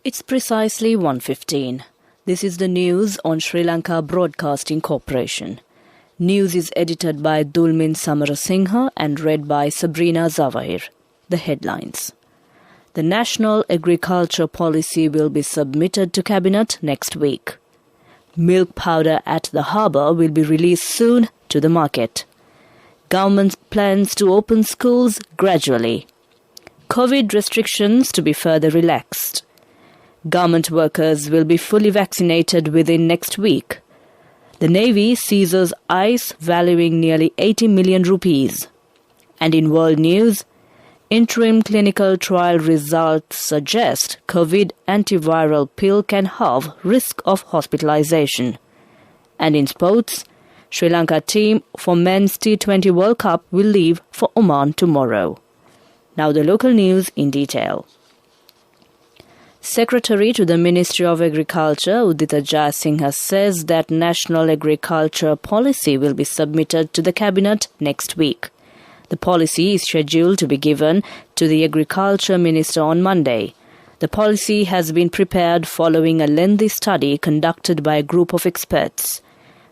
It's precisely 1:15. This is the news on Sri Lanka Broadcasting Corporation. News is edited by Dulmin Samarasinghe and read by Sabrina Zawahir. The headlines. The National Agriculture Policy will be submitted to Cabinet next week. Milk powder at the harbour will be released soon to the market. Government plans to open schools gradually. COVID restrictions to be further relaxed. Government workers will be fully vaccinated within next week. The Navy seizes ice valuing nearly 80 million rupees. And in world news, interim clinical trial results suggest COVID antiviral pill can halve risk of hospitalization. And in sports, Sri Lanka team for Men's T20 World Cup will leave for Oman tomorrow. Now the local news in detail. Secretary to the Ministry of Agriculture, Udita Jayasinghe, says that National Agriculture Policy will be submitted to the Cabinet next week. The policy is scheduled to be given to the Agriculture Minister on Monday. The policy has been prepared following a lengthy study conducted by a group of experts.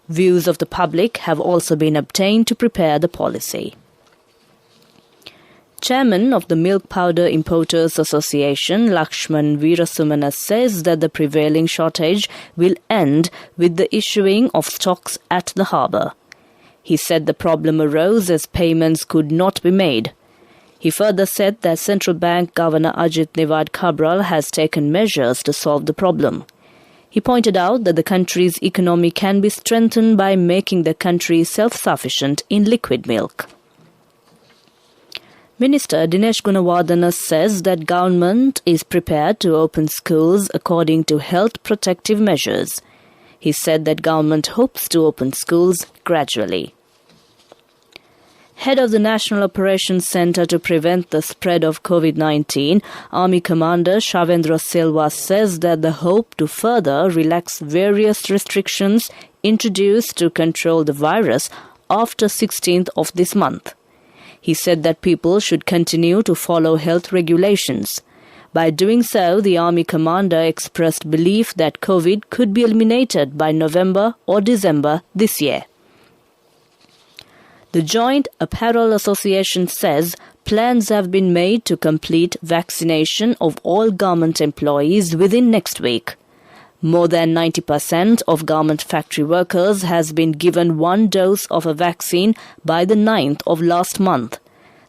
Views of the public have also been obtained to prepare the policy. Chairman of the Milk Powder Importers Association, Lakshman Veerasumana, says that the prevailing shortage will end with the issuing of stocks at the harbour. He said the problem arose as payments could not be made. He further said that Central Bank Governor Ajit Nivard Cabral has taken measures to solve the problem. He pointed out that the country's economy can be strengthened by making the country self-sufficient in liquid milk. Minister Dinesh Gunawardena says that government is prepared to open schools according to health protective measures. He said that government hopes to open schools gradually. Head of the National Operations Centre to prevent the spread of COVID-19, Army Commander Shavendra Silva says that the hope to further relax various restrictions introduced to control the virus after 16th of this month. He said that people should continue to follow health regulations. By doing so, the Army Commander expressed belief that COVID could be eliminated by November or December this year. The Joint Apparel Association says plans have been made to complete vaccination of all government employees within next week. More than 90% of government factory workers has been given one dose of a vaccine by the 9th of last month.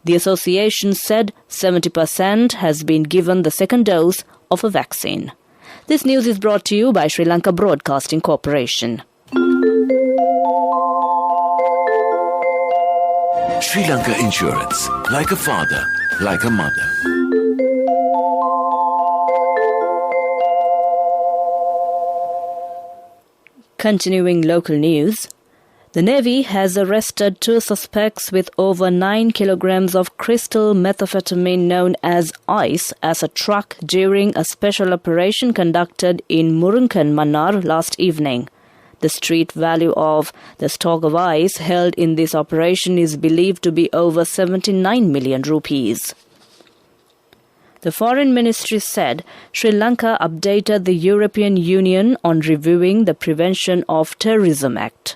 The association said 70% has been given the second dose of a vaccine. This news is brought to you by Sri Lanka Broadcasting Corporation. Sri Lanka Insurance, like a father, like a mother. Continuing local news, the Navy has arrested 2 suspects with over 9 kilograms of crystal methamphetamine known as ice as a truck during a special operation conducted in Murunkan, Mannar last evening. The street value of the stock of ice held in this operation is believed to be over 79 million rupees. The Foreign Ministry said Sri Lanka updated the European Union on reviewing the Prevention of Terrorism Act.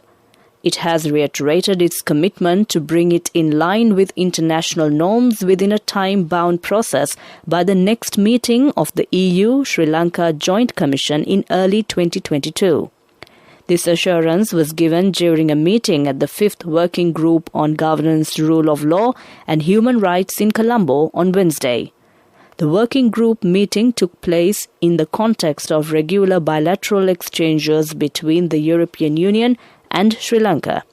It has reiterated its commitment to bring it in line with international norms within a time-bound process by the next meeting of the EU-Sri Lanka Joint Commission in early 2022. This assurance was given during a meeting at the 5th Working Group on Governance, Rule of Law and Human Rights in Colombo on Wednesday. The working group meeting took place in the context of regular bilateral exchanges between the European Union and Sri Lanka.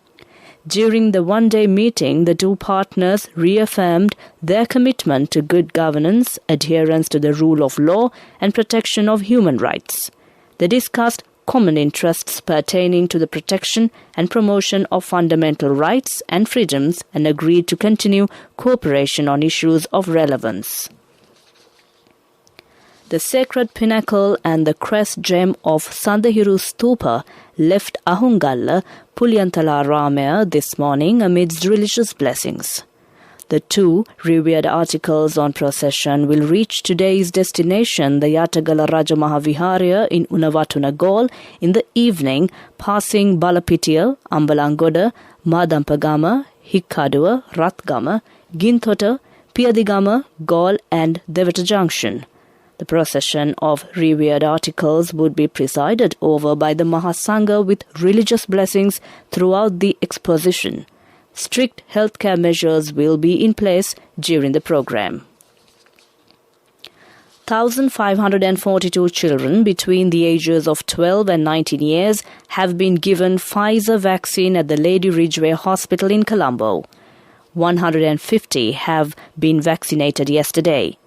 During the one-day meeting, the 2 partners reaffirmed their commitment to good governance, adherence to the rule of law, and protection of human rights. They discussed common interests pertaining to the protection and promotion of fundamental rights and freedoms and agreed to continue cooperation on issues of relevance. The sacred pinnacle and the crest gem of Sandahiru Stupa left Ahungalla, Pulyantala Ramaya this morning amidst religious blessings. The 2 revered articles on procession will reach today's destination, the Yatagala Rajamaha Viharaya in Unawatuna Galle, in the evening, passing Balapitiya, Ambalangoda, Madampagama, Hikkaduwa, Rathgama, Ginthota, Piyadigama, Galle and Devata Junction. The procession of revered articles would be presided over by the Mahasangha with religious blessings throughout the exposition. Strict healthcare measures will be in place during the program. 1,542 children between the ages of 12 and 19 years have been given Pfizer vaccine at the Lady Ridgeway Hospital in Colombo. 150 have been vaccinated yesterday.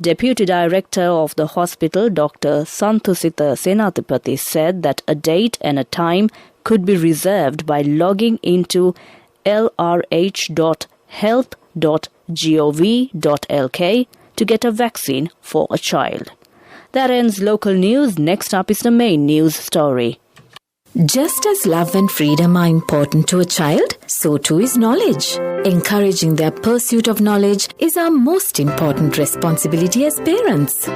Deputy Director of the hospital, Dr. Santhusita Senathipati, said that a date and a time could be reserved by logging into lrh.health.gov.lk to get a vaccine for a child. That ends local news. Next up is the main news story. Just as love and freedom are important to a child, so too is knowledge. Encouraging their pursuit of knowledge is our most important responsibility as parents.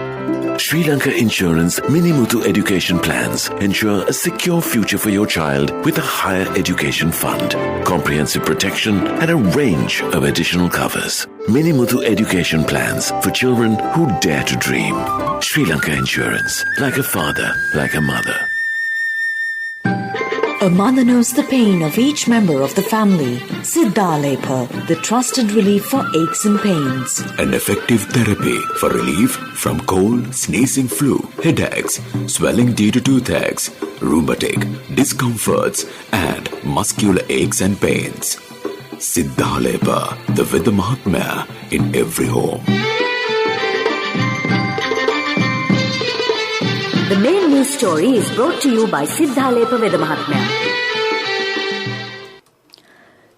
Sri Lanka Insurance Minimuthu education plans ensure a secure future for your child with a higher education fund, comprehensive protection and a range of additional covers. Minimuthu education plans for children who dare to dream. Sri Lanka Insurance, like a father, like a mother. A mother knows the pain of each member of the family. Siddhalepa, the trusted relief for aches and pains. An effective therapy for relief from cold, sneezing, flu, headaches, swelling due to toothaches, rheumatic, discomforts, and muscular aches and pains. Siddhalepa, the Veda Mahatmya in every home. The main news story is brought to you by Siddhalepa Veda Mahatmya.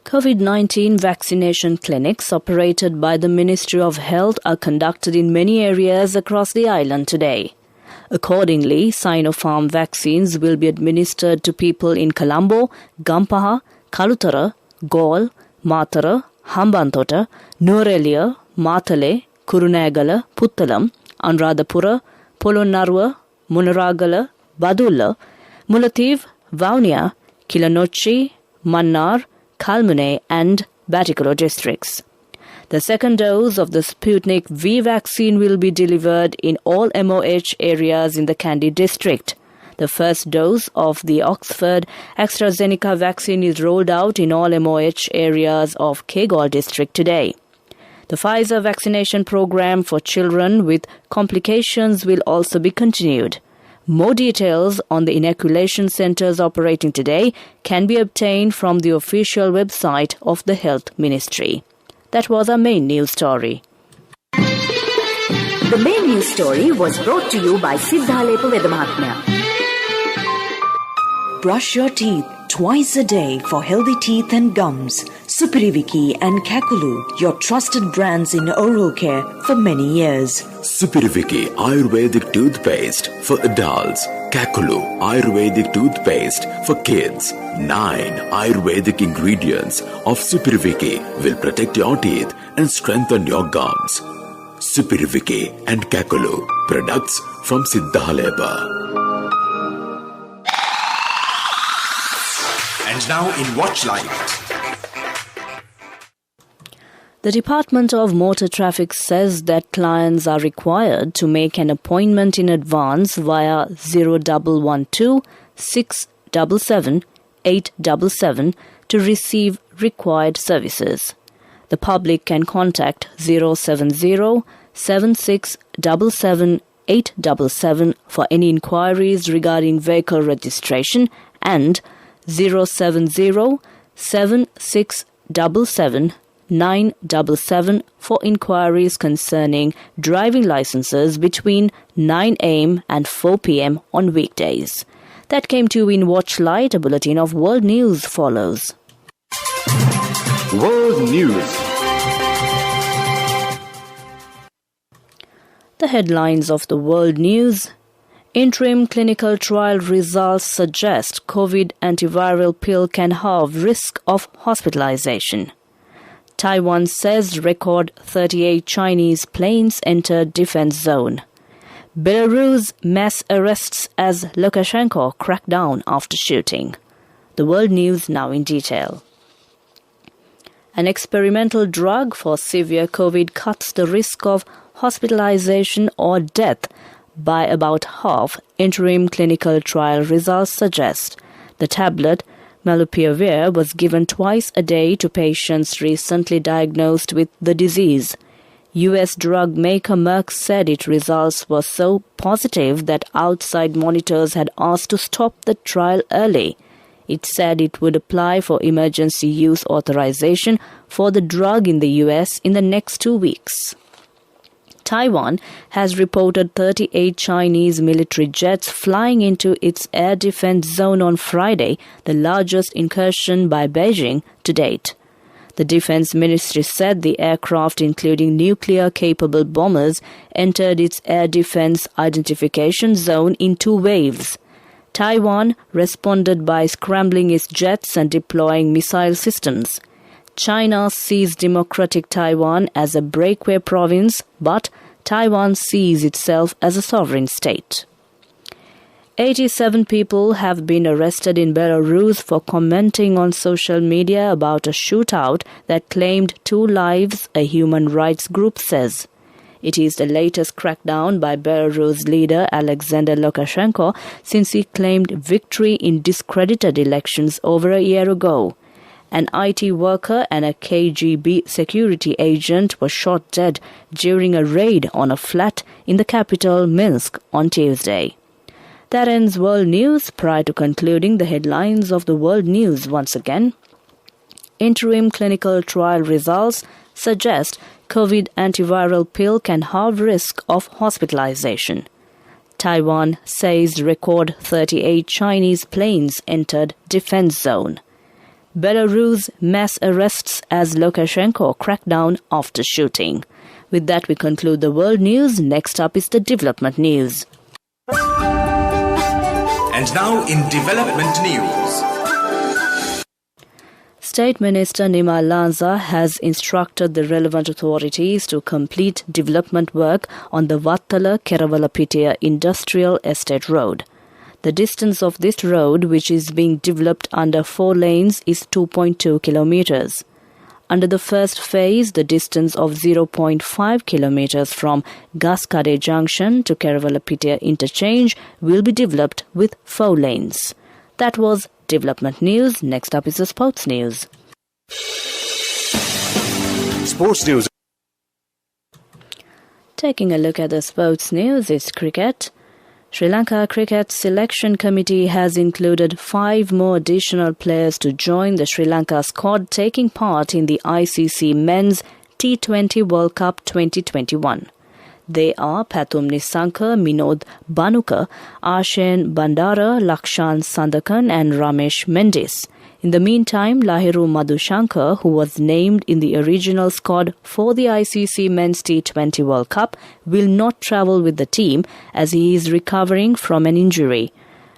COVID-19 vaccination clinics operated by the Ministry of Health are conducted in many areas across the island today. Accordingly, Sinopharm vaccines will be administered to people in Colombo, Gampaha, Kalutara, Galle, Matara, Hambantota, Nuwara, Matale, Kurunegala, Puttalam, Anuradhapura, Polonnaruwa, Munaragala, Badulla, Mullaitivu, Vavuniya, Kilinochchi, Mannar, Kalmune and Batticaloa districts. The second dose of the Sputnik V vaccine will be delivered in all MOH areas in the Kandy district. The first dose of the Oxford AstraZeneca vaccine is rolled out in all MOH areas of Kegalle district today. The Pfizer vaccination program for children with complications will also be continued. More details on the inoculation centres operating today can be obtained from the official website of the Health Ministry. That was our main news story. The main news story was brought to you by Siddhalepa Veda Mahatmya. Brush your teeth twice a day for healthy teeth and gums. Supiriviki and Kakulu, your trusted brands in oral care for many years. Supiriviki Ayurvedic toothpaste for adults. Kakulu Ayurvedic toothpaste for kids. 9 Ayurvedic ingredients of Supiriviki will protect your teeth and strengthen your gums. Supiriviki and Kakulu, products from Siddhalepa. And now in Watchlight. The Department of Motor Traffic says that clients are required to make an appointment in advance via 0112 677 877 to receive required services. The public can contact 070 7677 877 for any inquiries regarding vehicle registration and 070 7677 977 for inquiries concerning driving licenses between 9 a.m. and 4 p.m. on weekdays. That came to you in Watchlight. A bulletin of world news follows. World News. The headlines of the world news. Interim clinical trial results suggest COVID antiviral pill can halve risk of hospitalization. Taiwan says record 38 Chinese planes entered defense zone. Belarus mass arrests as Lukashenko cracked down after shooting. The world news now in detail. An experimental drug for severe COVID cuts the risk of hospitalization or death by about half, interim clinical trial results suggest. The tablet, Molnupiravir, was given twice a day to patients recently diagnosed with the disease. U.S. drug maker Merck said its results were so positive that outside monitors had asked to stop the trial early. It said it would apply for emergency use authorization for the drug in the U.S. in the next 2 weeks. Taiwan has reported 38 Chinese military jets flying into its air defense zone on Friday, the largest incursion by Beijing to date. The Defense Ministry said the aircraft, including nuclear-capable bombers, entered its air defense identification zone in 2 waves. Taiwan responded by scrambling its jets and deploying missile systems. China sees Democratic Taiwan as a breakaway province, but Taiwan sees itself as a sovereign state. 87 people have been arrested in Belarus for commenting on social media about a shootout that claimed 2 lives, a human rights group says. It is the latest crackdown by Belarus leader Alexander Lukashenko since he claimed victory in discredited elections over a year ago. An IT worker and a KGB security agent were shot dead during a raid on a flat in the capital Minsk on Tuesday. That ends World News. Prior to concluding, the headlines of the World News once again. Interim clinical trial results suggest COVID antiviral pill can halve risk of hospitalization. Taiwan says record 38 Chinese planes entered defense zone. Belarus mass arrests as Lukashenko cracked down after shooting. With that, we conclude the world news. Next up is the development news. And now in development news. State Minister Nima Lanza has instructed the relevant authorities to complete development work on the Vattala-Keravalapitia Industrial Estate Road. The distance of this road, which is being developed under 4 lanes, is 2.2 kilometers. Under the first phase, the distance of 0.5 kilometers from Gaskade Junction to Keravalapitia Interchange will be developed with 4 lanes. That was development news. Next up is the sports news. Sports news. Taking a look at the sports news, it's cricket. Sri Lanka Cricket Selection Committee has included 5 more additional players to join the Sri Lanka squad taking part in the ICC Men's T20 World Cup 2021. They are Pathum Nissanka, Minod Banuka, Ashen Bandara, Lakshan Sandakan and Ramesh Mendis. In the meantime, Lahiru Madhushankar, who was named in the original squad for the ICC Men's T20 World Cup, will not travel with the team as he is recovering from an injury.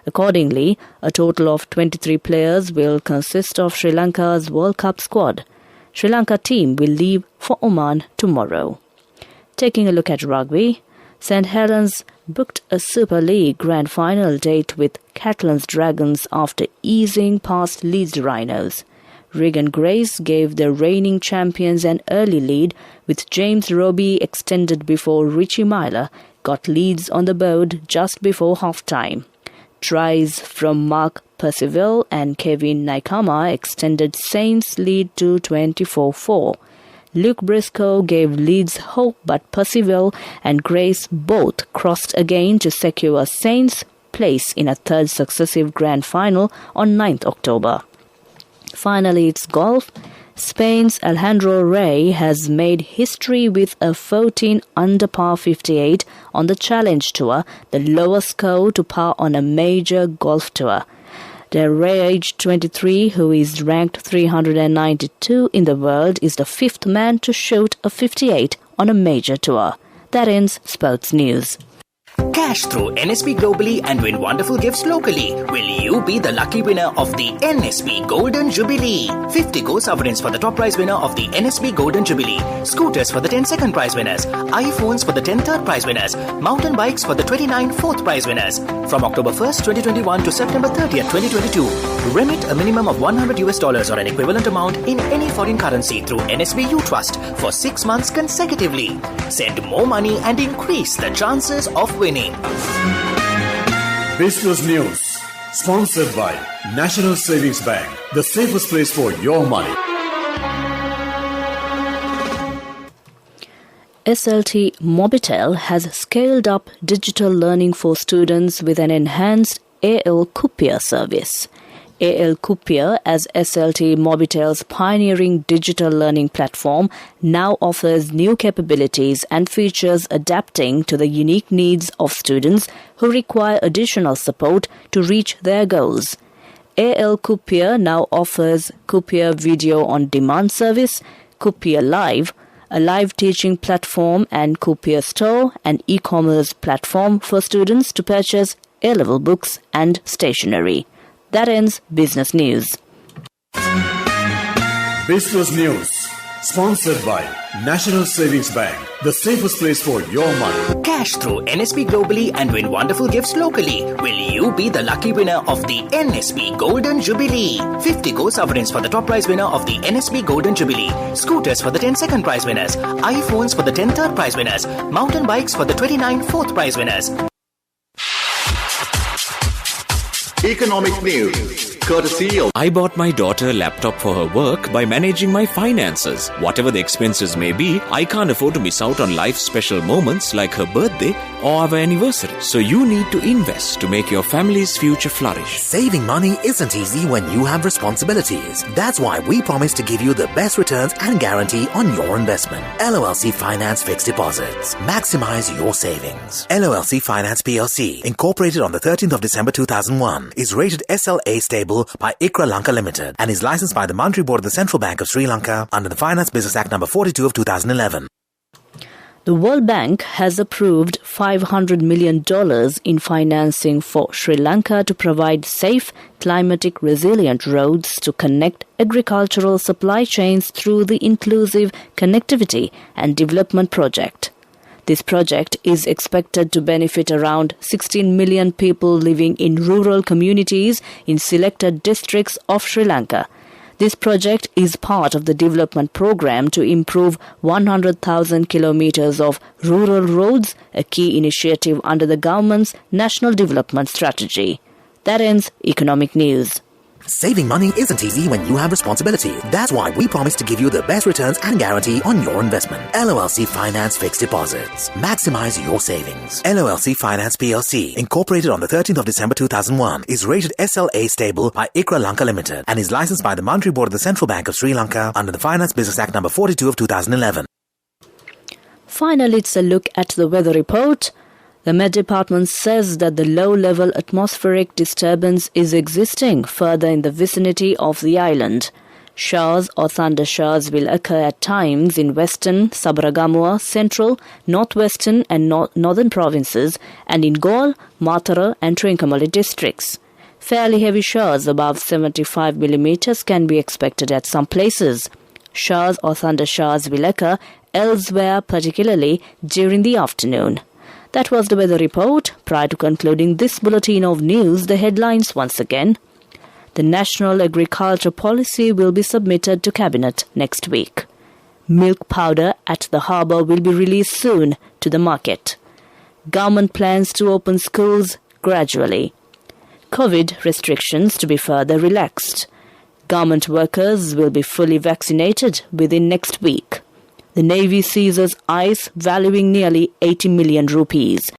Accordingly, a total of 23 players will consist of Sri Lanka's World Cup squad. Sri Lanka team will leave for Oman tomorrow. Taking a look at rugby, St Helens booked a Super League grand final date with Catalan's Dragons after easing past Leeds Rhinos. Regan Grace gave the reigning champions an early lead, with James Roby extended before Richie Myler got Leeds on the board just before half-time. Tries from Mark Percival and Kevin Naikama extended Saints' lead to 24-4. Luke Briscoe gave Leeds hope, but Percival and Grace both crossed again to secure Saints' place in a 3rd successive grand final on 9th October. Finally, it's golf. Spain's Alejandro Rey has made history with a 14 under par 58 on the Challenge Tour, the lowest score to par on a major golf tour. The Rey, aged 23, who is ranked 392 in the world, is the 5th man to shoot a 58 on a major tour. That ends sports news. Cash through NSB globally and win wonderful gifts locally. Will you be the lucky winner of the NSB Golden Jubilee? 50 gold sovereigns for the top prize winner of the NSB Golden Jubilee. Scooters for the 10 second prize winners. iPhones for the 10 third prize winners. Mountain bikes for the 29 fourth prize winners. From October 1st, 2021 to September 30th, 2022. Remit a minimum of $100 or an equivalent amount in any foreign currency through NSB U Trust for 6 months consecutively. Send more money and increase the chances of winning. Business News, sponsored by National Savings Bank, the safest place for your money. SLT Mobitel has scaled up digital learning for students with an enhanced AL Coupia service. AL Coupia, as SLT Mobitel's pioneering digital learning platform, now offers new capabilities and features adapting to the unique needs of students who require additional support to reach their goals. AL Coupia now offers Coupia Video on Demand service, Coupia Live, a live teaching platform, and Coupia Store, an e-commerce platform for students to purchase A-level books and stationery. That ends Business News. Business News, sponsored by National Savings Bank, the safest place for your money. Cash through NSB globally and win wonderful gifts locally. Will you be the lucky winner of the NSB Golden Jubilee? 50 gold sovereigns for the top prize winner of the NSB Golden Jubilee. Scooters for the 10 second prize winners. iPhones for the 10 third prize winners. Mountain bikes for the 29 fourth prize winners. Economic news, courtesy of... I bought my daughter a laptop for her work by managing my finances. Whatever the expenses may be, I can't afford to miss out on life's special moments like her birthday or our anniversary. So you need to invest to make your family's future flourish. Saving money isn't easy when you have responsibilities. That's why we promise to give you the best returns and guarantee on your investment. LOLC Finance Fixed Deposits. Maximize your savings. LOLC Finance PLC, incorporated on the 13th of December 2001, is rated SLA stable by ICRA Lanka Limited and is licensed by the Monetary Board of the Central Bank of Sri Lanka under the Finance Business Act No. 42 of 2011. The World Bank has approved $500 million in financing for Sri Lanka to provide safe, climatic resilient roads to connect agricultural supply chains through the Inclusive Connectivity and Development Project. This project is expected to benefit around 16 million people living in rural communities in selected districts of Sri Lanka. This project is part of the development program to improve 100,000 kilometers of rural roads, a key initiative under the government's National Development Strategy. That ends Economic News. Saving money isn't easy when you have responsibility. That's why we promise to give you the best returns and guarantee on your investment. LOLC Finance Fixed Deposits. Maximize your savings. LOLC Finance PLC, incorporated on the 13th of December 2001, is rated SLA stable by ICRA Lanka Limited and is licensed by the Monetary Board of the Central Bank of Sri Lanka under the Finance Business Act No. 42 of 2011. Finally, it's a look at the weather report. The Met Department says that the low-level atmospheric disturbance is existing further in the vicinity of the island. Showers or thunder showers will occur at times in western, Sabaragamuwa, central, northwestern and northern provinces and in Galle, Matara and Trincomalee districts. Fairly heavy showers above 75 millimeters can be expected at some places. Showers or thunder showers will occur elsewhere, particularly during the afternoon. That was the weather report. Prior to concluding this bulletin of news, the headlines once again. The National Agriculture Policy will be submitted to Cabinet next week. Milk powder at the harbour will be released soon to the market. Government plans to open schools gradually. COVID restrictions to be further relaxed. Government workers will be fully vaccinated within next week. The Navy seizes ice valuing nearly 80 million rupees.